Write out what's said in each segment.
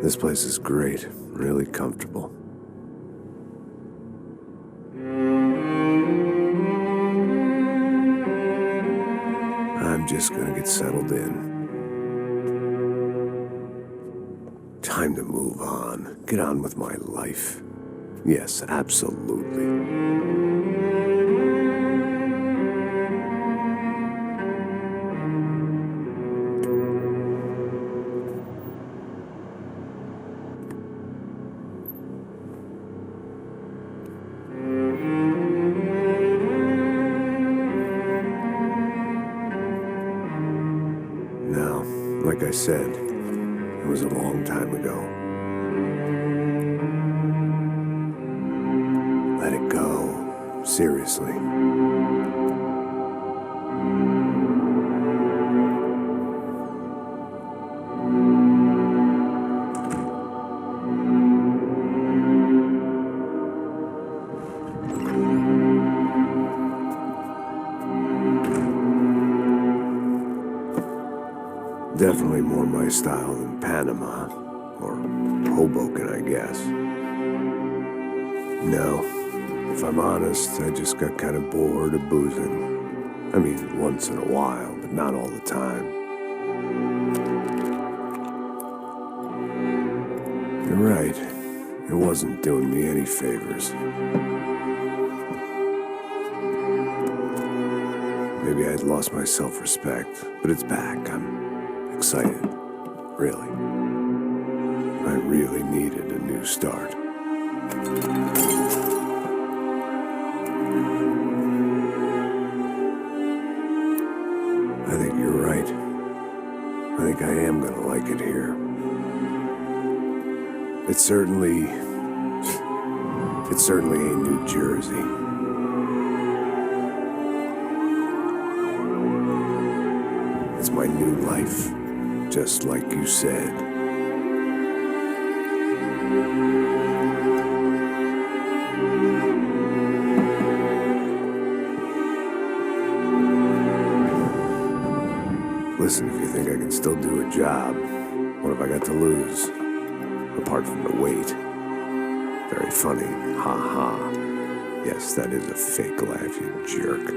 This place is great, really comfortable. I'm just gonna get settled in. Time to move on. Get on with my life. Yes, absolutely. Now, like I said, it was a long time ago. Let it go. Seriously. Definitely more my style than Panama, or Hoboken, I guess. No, if I'm honest, I just got kind of bored of boozing. I mean, once in a while, but not all the time. You're right, it wasn't doing me any favors. Maybe I'd lost my self-respect, but it's back. I'm excited, really. I really needed a new start. I think you're right. I think I am gonna like it here. It certainly ain't New Jersey. It's my new life. Just like you said. Listen, if you think I can still do a job, what have I got to lose? Apart from the weight. Very funny. Ha ha. Yes, that is a fake laugh, you jerk.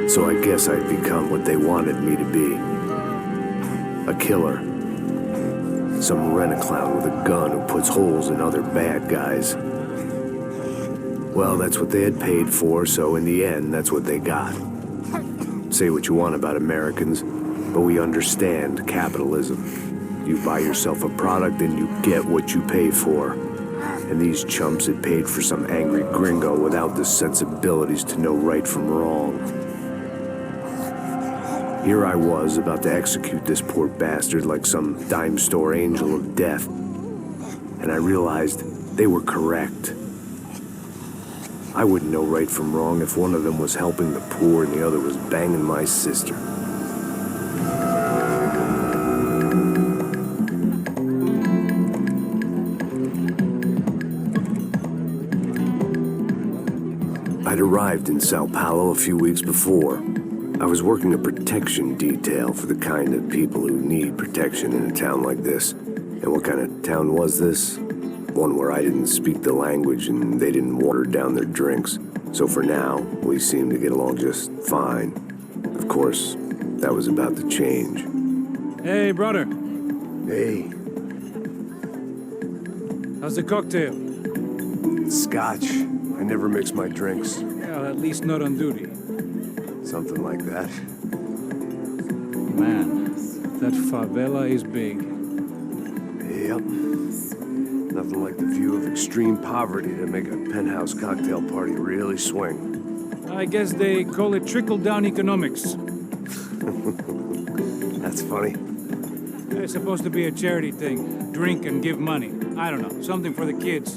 So I guess I'd become what they wanted me to be. A killer. Some rent-a-clown with a gun who puts holes in other bad guys. Well, that's what they had paid for, so in the end, that's what they got. Say what you want about Americans, but we understand capitalism. You buy yourself a product and you get what you pay for. And these chumps had paid for some angry gringo without the sensibilities to know right from wrong. Here I was, about to execute this poor bastard like some dime store angel of death. And I realized they were correct. I wouldn't know right from wrong if one of them was helping the poor and the other was banging my sister. I'd arrived in São Paulo a few weeks before. I was working a protection detail for the kind of people who need protection in a town like this. And what kind of town was this? One where I didn't speak the language and they didn't water down their drinks. So for now, we seemed to get along just fine. Of course, that was about to change. Hey, brother. Hey. How's the cocktail? Scotch. I never mix my drinks. Well, at least not on duty. Something like that. Man, that favela is big. Yep. Nothing like the view of extreme poverty to make a penthouse cocktail party really swing. I guess they call it trickle-down economics. That's funny. It's supposed to be a charity thing. Drink and give money. I don't know, something for the kids.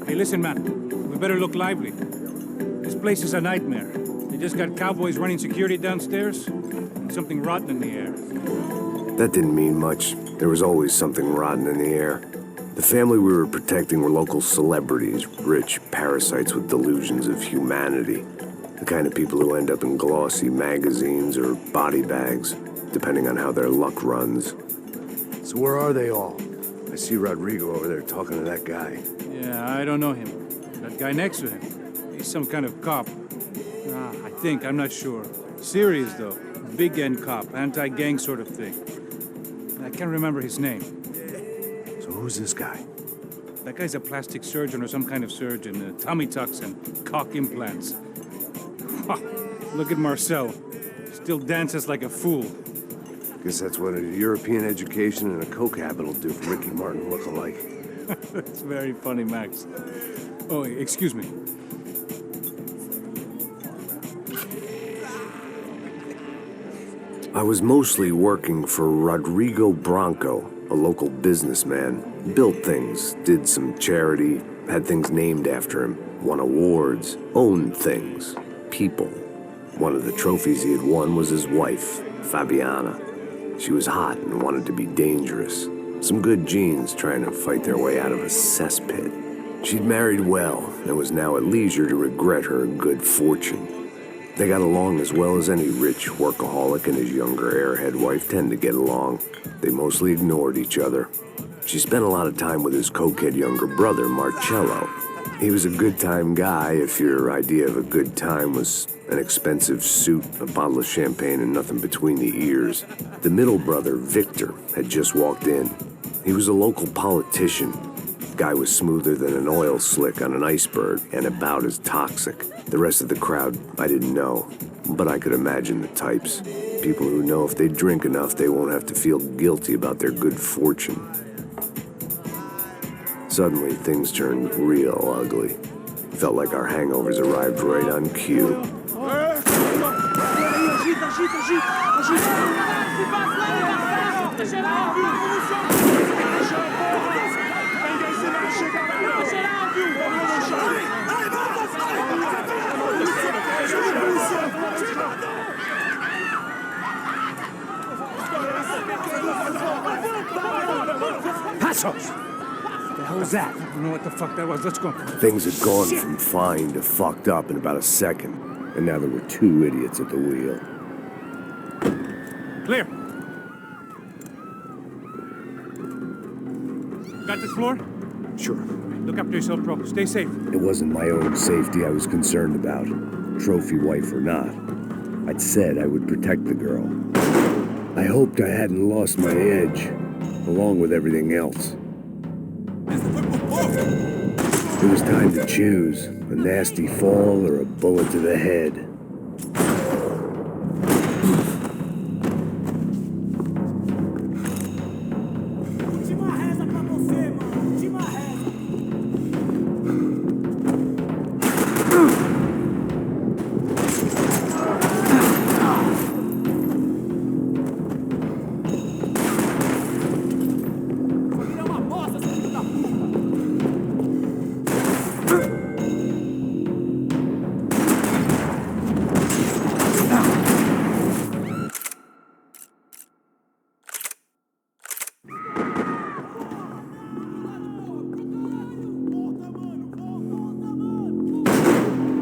Hey, listen, man. We better look lively. This place is a nightmare. They just got cowboys running security downstairs, and something rotten in the air. That didn't mean much. There was always something rotten in the air. The family we were protecting were local celebrities, rich parasites with delusions of humanity. The kind of people who end up in glossy magazines or body bags, depending on how their luck runs. So where are they all? I see Rodrigo over there talking to that guy. Yeah, I don't know him. That guy next to him, he's some kind of cop. I think, I'm not sure. Serious, though. Big N cop, anti-gang sort of thing. I can't remember his name. So who's this guy? That guy's a plastic surgeon or some kind of surgeon. Tummy tucks and cock implants. Look at Marcel. Still dances like a fool. Guess that's what a European education and a coke habit will do for Ricky Martin look-alike. That's very funny, Max. Oh, excuse me. I was mostly working for Rodrigo Branco, a local businessman. Built things, did some charity, had things named after him, won awards, owned things, people. One of the trophies he had won was his wife, Fabiana. She was hot and wanted to be dangerous. Some good genes trying to fight their way out of a cesspit. She'd married well and was now at leisure to regret her good fortune. They got along as well as any rich workaholic and his younger airhead wife tend to get along. They mostly ignored each other. She spent a lot of time with his cokehead younger brother, Marcello. He was a good-time guy if your idea of a good time was an expensive suit, a bottle of champagne, and nothing between the ears. The middle brother, Victor, had just walked in. He was a local politician. Guy was smoother than an oil slick on an iceberg and about as toxic. The rest of the crowd, I didn't know, but I could imagine the types. People who know if they drink enough, they won't have to feel guilty about their good fortune. Suddenly, things turned real ugly. Felt like our hangovers arrived right on cue. Passos! What the hell was that? I don't know what the fuck that was. Let's go. Things had gone from fine to fucked up in about a second, and now there were two idiots at the wheel. Clear. Got this floor? Sure. Look after yourself, bro. Stay safe. It wasn't my own safety I was concerned about, trophy wife or not. I'd said I would protect the girl. I hoped I hadn't lost my edge, along with everything else. It was time to choose, a nasty fall or a bullet to the head.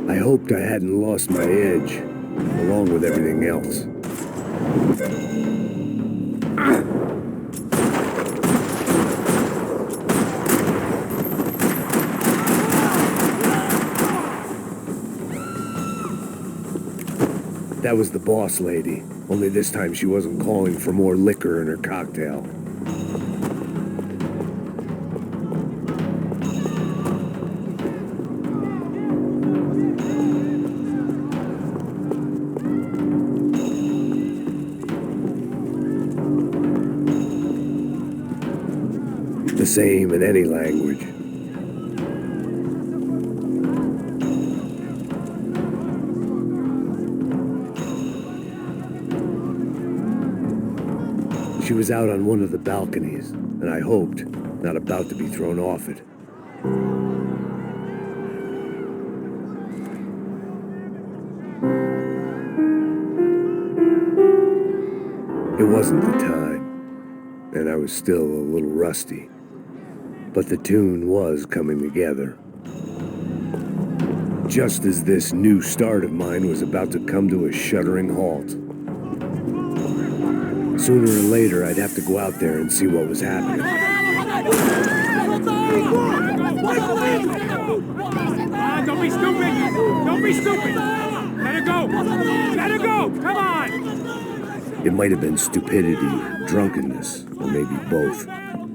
I hoped I hadn't lost my edge, along with everything else. That was the boss lady, only this time she wasn't calling for more liquor in her cocktail. The same in any language. She was out on one of the balconies, and I hoped, not about to be thrown off it. It wasn't the time, and I was still a little rusty. But the tune was coming together. Just as this new start of mine was about to come to a shuddering halt. Sooner or later, I'd have to go out there and see what was happening. Don't be stupid! Don't be stupid! Let her go! Let her go! Come on! It might have been stupidity, drunkenness, or maybe both.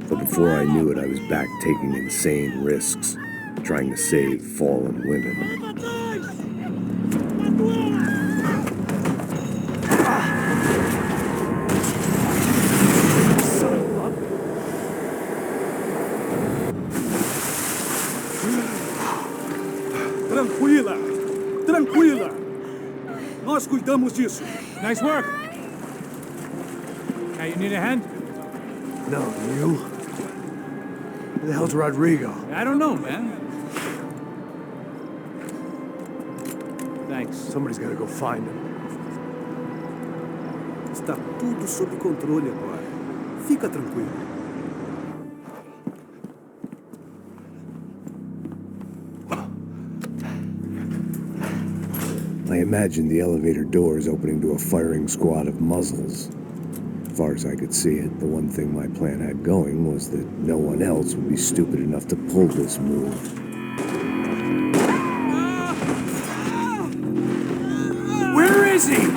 But before I knew it, I was back taking insane risks, trying to save fallen women. Tranquila! Tranquila! Nós cuidamos disso. Nice work! Hey, you need a hand? No, you? Who the hell's Rodrigo? I don't know, man. Thanks. Somebody's gotta go find him. Está tudo sob controle agora. Fica tranquilo. I imagined the elevator doors opening to a firing squad of muzzles. As far as I could see it, the one thing my plan had going was that no one else would be stupid enough to pull this move. Where is he?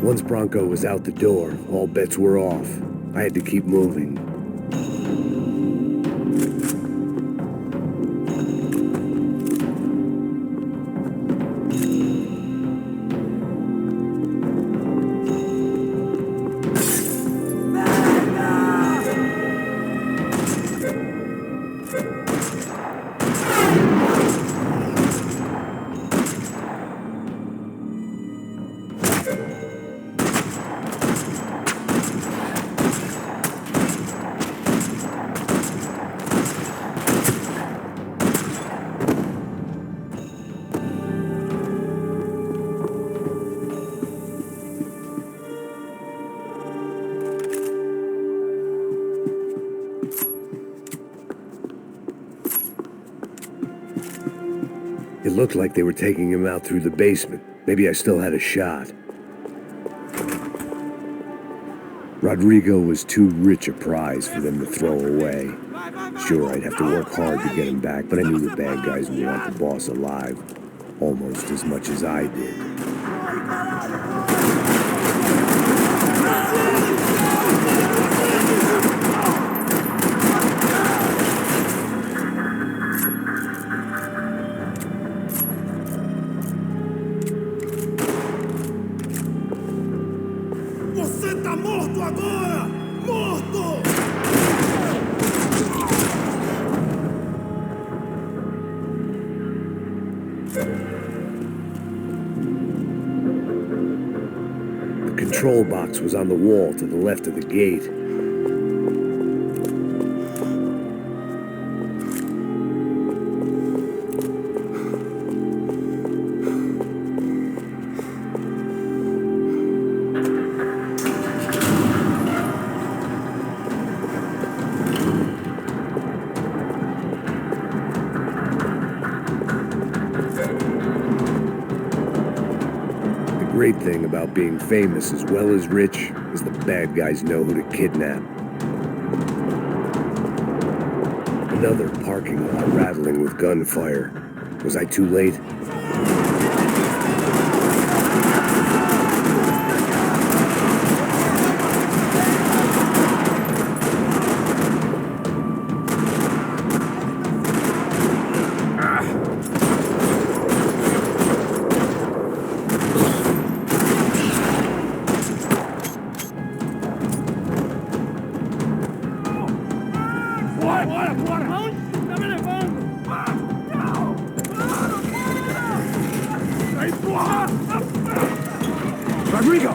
Once Bronco was out the door, all bets were off. I had to keep moving. It looked like they were taking him out through the basement. Maybe I still had a shot. Rodrigo was too rich a prize for them to throw away. Sure, I'd have to work hard to get him back, but I knew the bad guys would want the boss alive almost as much as I did. Você tá morto agora! Morto! The control box was on the wall to the left of the gate. The great thing about being famous as well as rich is the bad guys know who to kidnap. Another parking lot rattling with gunfire. Was I too late? Rodrigo!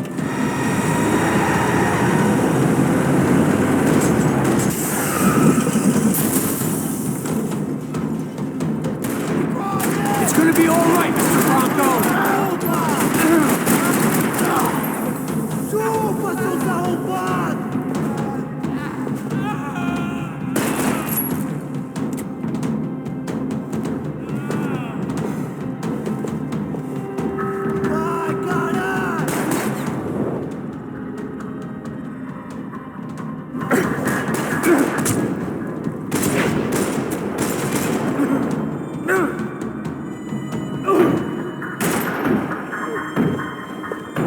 It's gonna be all right, Mr. Bronco. Chupa, seus arrombados! Vai, caralho!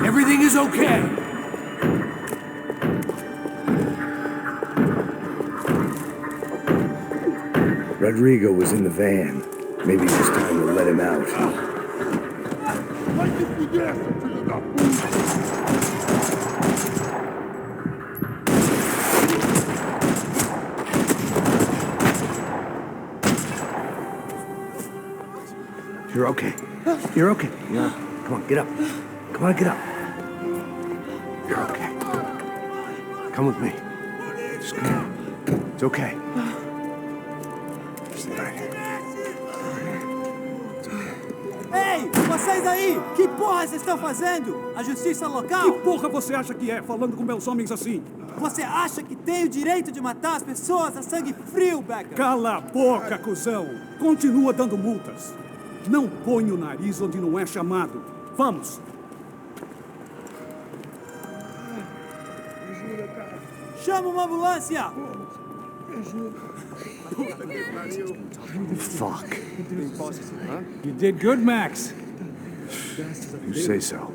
Everything is okay. Rodrigo was in the van. Maybe it was time to let him out. Vai te fuder, seu filho da puta! You're okay. You're okay. Yeah. Come on, get up. Come on, get up. You're okay. Come with me. Just come on. It's okay. Stay right here. Ei, vocês aí! Que porra vocês estão fazendo? A justiça local? Que porra você acha que é, falando com meus homens assim? Você acha que tem o direito de matar as pessoas a sangue frio, Becker? Cala a boca, cuzão! Continua dando multas. Não põe o nariz onde não é chamado. Vamos! Chama uma ambulância! Fuck. You did good, Max. You say so.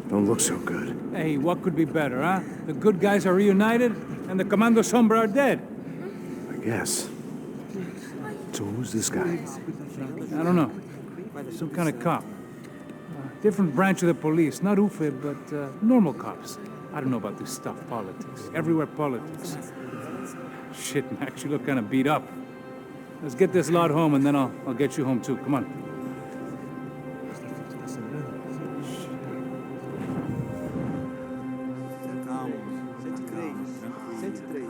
Don't look so good. Hey, what could be better, huh? The good guys are reunited, and the Commando Sombra are dead. I guess. So who's this guy? I don't know. Some kind of cop. Different branch of the police. Not UFE, but normal cops. I don't know about this stuff, politics. Everywhere politics. Shit, Max, you look kind of beat up. Let's get this lot home, and then I'll get you home, too. Come on. Calma. 103. 103.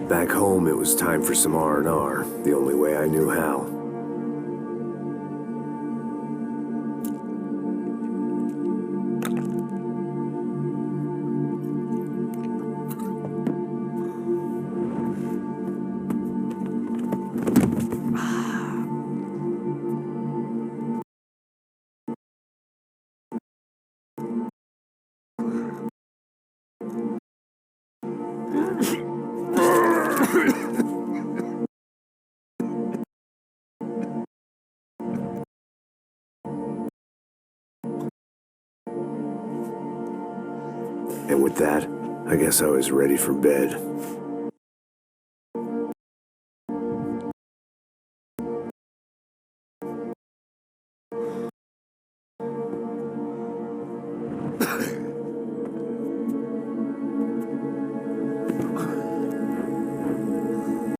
Back home, it was time for some R&R, the only way I knew how. And with that, I guess I was ready for bed.